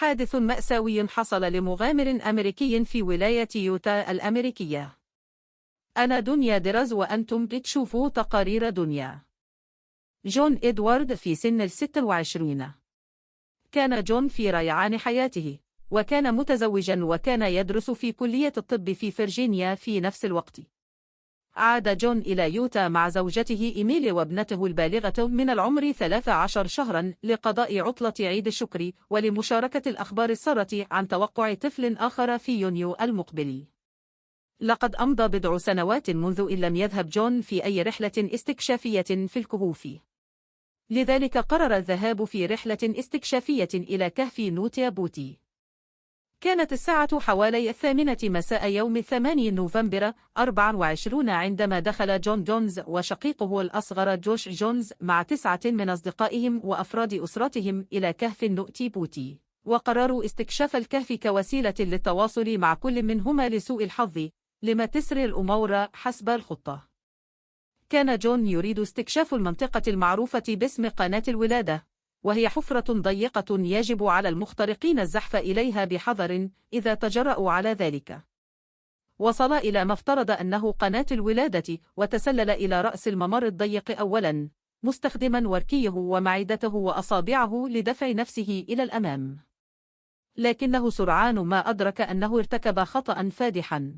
حادث مأساوي حصل لمغامر أمريكي في ولاية يوتا الأمريكية. أنا دنيا دراز وأنتم بتشوفوا تقارير دنيا. جون إدوارد في سن 26. كان جون في ريعان حياته، وكان متزوجا وكان يدرس في كلية الطب في فرجينيا في نفس الوقت. عاد جون إلى يوتا مع زوجته إيميلي وابنته البالغة من العمر 13 شهرا لقضاء عطلة عيد الشكر ولمشاركة الأخبار السارة عن توقع طفل آخر في يونيو المقبل. لقد أمضى بضع سنوات منذ إن لم يذهب جون في أي رحلة استكشافية في الكهوف. لذلك قرر الذهاب في رحلة استكشافية إلى كهف نوتيا بوتي. كانت الساعة حوالي 8 مساء يوم 8 نوفمبر 24 عندما دخل جون جونز وشقيقه الأصغر جوش جونز مع 9 من أصدقائهم وأفراد أسرتهم إلى كهف نوتي بوتي، وقرروا استكشاف الكهف كوسيلة للتواصل مع كل منهما لسوء الحظ لما تسري الأمور حسب الخطة. كان جون يريد استكشاف المنطقة المعروفة باسم قناة الولادة، وهي حفرة ضيقة يجب على المخترقين الزحف إليها بحذر إذا تجرؤوا على ذلك. وصل إلى ما افترض أنه قناة الولادة وتسلل إلى رأس الممر الضيق أولا، مستخدما وركيه ومعدته وأصابعه لدفع نفسه إلى الأمام. لكنه سرعان ما أدرك أنه ارتكب خطأ فادحا.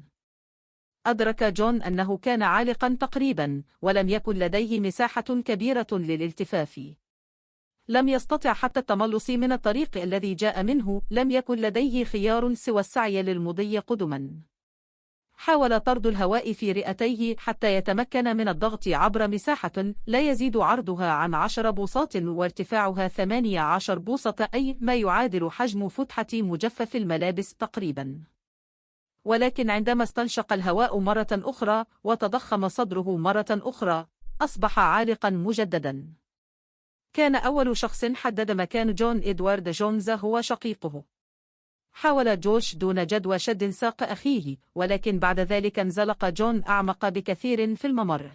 أدرك جون أنه كان عالقا تقريبا، ولم يكن لديه مساحة كبيرة للالتفاف. لم يستطع حتى التملص من الطريق الذي جاء منه، لم يكن لديه خيار سوى السعي للمضي قدما. حاول طرد الهواء في رئتيه حتى يتمكن من الضغط عبر مساحة لا يزيد عرضها عن 10 بوصات وارتفاعها 18 بوصة، أي ما يعادل حجم فتحة مجفف الملابس تقريبا. ولكن عندما استنشق الهواء مرة أخرى وتضخم صدره مرة أخرى، أصبح عالقا مجددا. كان أول شخص حدد مكان جون إدوارد جونز هو شقيقه. حاول جوش دون جدوى شد ساق أخيه، ولكن بعد ذلك انزلق جون أعمق بكثير في الممر،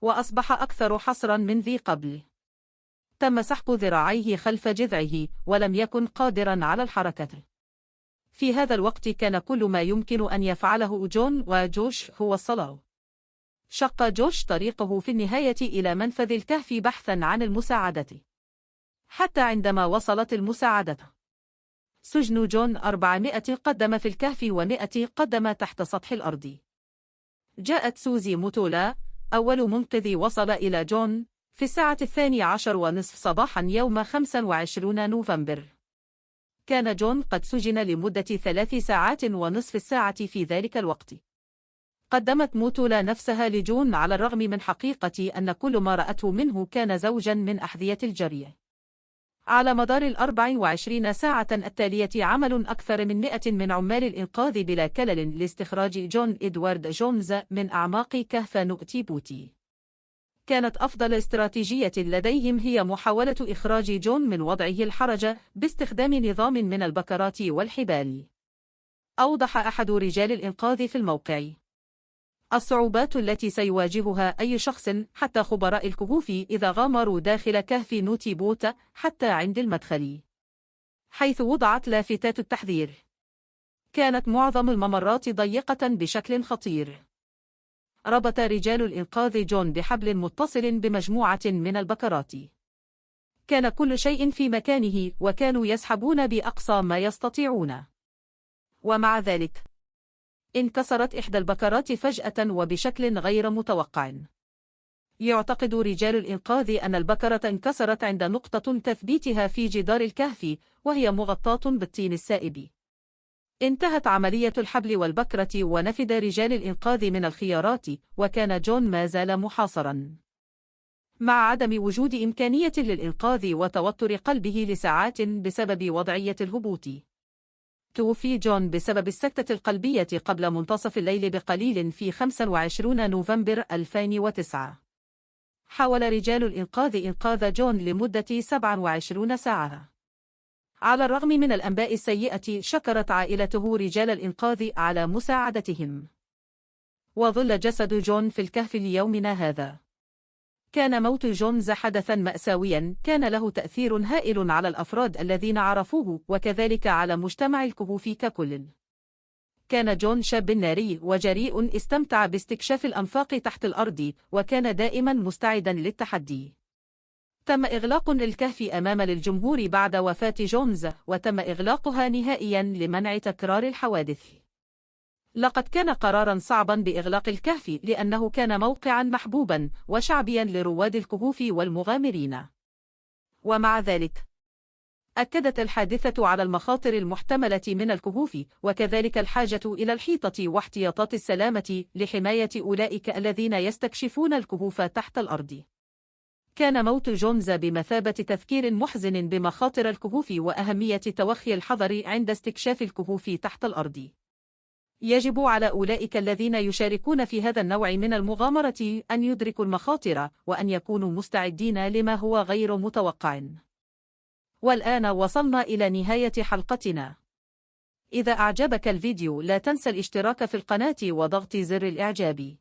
وأصبح أكثر حصرا من ذي قبل. تم سحب ذراعيه خلف جذعه، ولم يكن قادرا على الحركة. في هذا الوقت كان كل ما يمكن أن يفعله جون وجوش هو الصلاة. شق جوش طريقه في النهاية إلى منفذ الكهف بحثا عن المساعدة، حتى عندما وصلت المساعدة. سجن جون 400 قدم في الكهف و100 قدم تحت سطح الأرض. جاءت سوزي موتولا أول منقذ وصل إلى جون في الساعة 12:30 صباحا يوم 25 نوفمبر. كان جون قد سجن لمدة 3 ساعات ونصف الساعة في ذلك الوقت. قدمت موتولا نفسها لجون على الرغم من حقيقة أن كل ما رأته منه كان زوجا من أحذية الجري. على مدار 24 ساعة التالية عمل أكثر من 100 من عمال الإنقاذ بلا كلل لاستخراج جون إدوارد جونز من أعماق كهف نوتي بوتي. كانت أفضل استراتيجية لديهم هي محاولة إخراج جون من وضعه الحرج باستخدام نظام من البكرات والحبال. أوضح أحد رجال الإنقاذ في الموقع: الصعوبات التي سيواجهها أي شخص، حتى خبراء الكهوف، إذا غامروا داخل كهف نوتي بوت حتى عند المدخل، حيث وضعت لافتات التحذير. كانت معظم الممرات ضيقة بشكل خطير. ربط رجال الإنقاذ جون بحبل متصل بمجموعة من البكرات. كان كل شيء في مكانه، وكانوا يسحبون بأقصى ما يستطيعون. ومع ذلك انكسرت إحدى البكرات فجأة وبشكل غير متوقع. يعتقد رجال الإنقاذ أن البكرة انكسرت عند نقطة تثبيتها في جدار الكهف، وهي مغطاة بالطين السائب. انتهت عملية الحبل والبكرة ونفد رجال الإنقاذ من الخيارات، وكان جون ما زال محاصرا. مع عدم وجود إمكانية للإنقاذ وتوتر قلبه لساعات بسبب وضعية الهبوط. توفي جون بسبب السكتة القلبية قبل منتصف الليل بقليل في 25 نوفمبر 2009. حاول رجال الإنقاذ إنقاذ جون لمدة 27 ساعة. على الرغم من الأنباء السيئة، شكرت عائلته رجال الإنقاذ على مساعدتهم. وظل جسد جون في الكهف ليومنا هذا. كان موت جونز حدثا مأساويا كان له تأثير هائل على الأفراد الذين عرفوه وكذلك على مجتمع الكهوف ككل. كان جون شاب ناري وجريء استمتع باستكشاف الأنفاق تحت الأرض وكان دائما مستعدا للتحدي. تم إغلاق الكهف أمام للجمهور بعد وفاة جونز وتم إغلاقها نهائيا لمنع تكرار الحوادث. لقد كان قرارا صعبا بإغلاق الكهف لأنه كان موقعا محبوبا وشعبيا لرواد الكهوف والمغامرين. ومع ذلك أكدت الحادثة على المخاطر المحتملة من الكهوف وكذلك الحاجة إلى الحيطة واحتياطات السلامة لحماية أولئك الذين يستكشفون الكهوف تحت الأرض. كان موت جونز بمثابة تذكير محزن بمخاطر الكهوف وأهمية توخي الحذر عند استكشاف الكهوف تحت الأرض. يجب على أولئك الذين يشاركون في هذا النوع من المغامرة أن يدركوا المخاطر وأن يكونوا مستعدين لما هو غير متوقع. والآن وصلنا إلى نهاية حلقتنا. إذا أعجبك الفيديو لا تنسى الاشتراك في القناة وضغط زر الإعجاب.